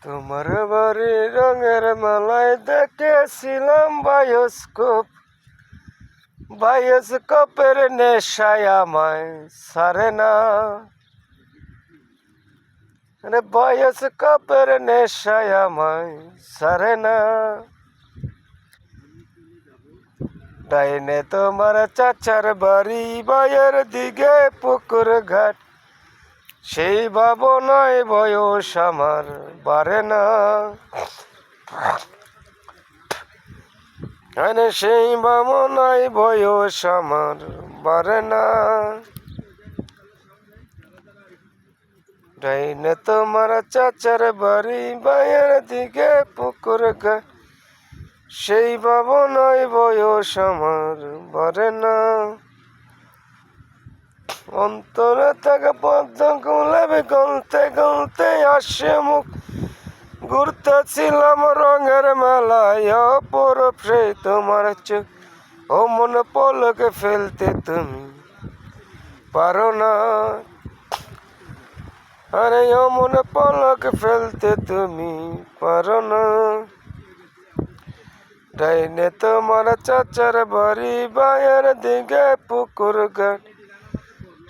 তোমার বাড়ি রঙের মেলায় দেখেছিলাম বায়োস্কোপের নেশায় আমায় সারে না রে, বায়োস্কোপের নেশায় আমায় সারে না। ডাইনে তোমার চাচার বাড়ি, বাইয়ের দিকে পুকুর ঘাট, সেই ভাবনায় বয়স আমার বাড়ে না। আরে সেই ভাবনায় বয়স আমার বাড়ে না। ডাইনে তোমার চাচার বাড়ি, বাইয়ের দিকে পুকুর ঘাট, সেই ভাবনায় বয়স আমার বাড়ে না। অন্তরে থেকে পদ্ম গুলাবে গলতে গলতে আসে মুখ, ঘুরতেছিলাম রঙের মেলায় অপরূপ সেই তোমার চোখ, ও মনে পলকে ফেলতে তুমি পারো না। আরে ও মনে পলকে ফেলতে তুমি পারো না। ডাইনে তোমার চাচার বাড়ি, বাইয়ের দিকে পুকুর ঘাট,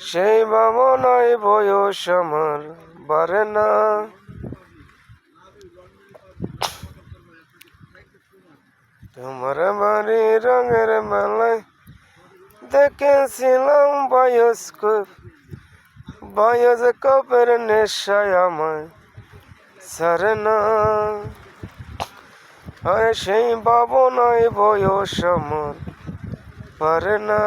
সেই ভাবনায় বয়স আমার বাড়ে না। তোমার বাড়ি রঙের মেলায় দেখেছিলাম বায়োস্কোপের নেশায় আমায় সারে না। আরে সেই ভাবনায় বয়স আমার পারে না।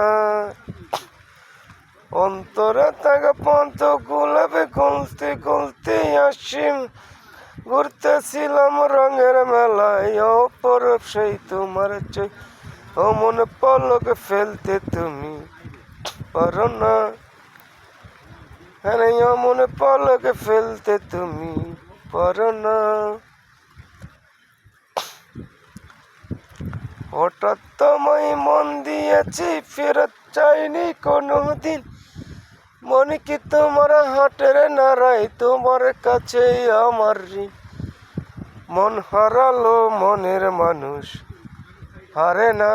অন্তরে থাকা পন্থ গুলাবে গলতে গলতে আসিম, ঘুরতেছিলাম রঙের মেলায় অপরূপ সেই তোমার চোখ, ও মনে পলকে ফেলতে তুমি পারো না। আরে ও মনে পলকে ফেলতে তুমি পারো না। হঠাৎ তোমায় মন দিয়েছি, ফেরত চাইনি কোনো দিন, মনে কি তোমার হাটের নাড়াই, তোমার কাছে আমার ঋণ। মন হারালো মনের মানুষ হারে না।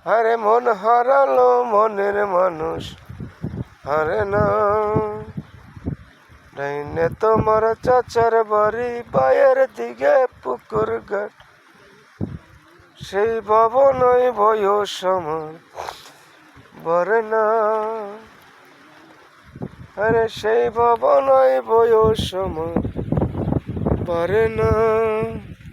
আরে মন হারালো মনের মানুষ হারে না। ডাইনে তোমার চাচার বাড়ি, বাইয়ের দিকে পুকুর ঘাট, সেই ভাবনায় বয়স আমার বাড়ে না। আরে সেই ভাবনায় বয়স আমার বাড়ে না।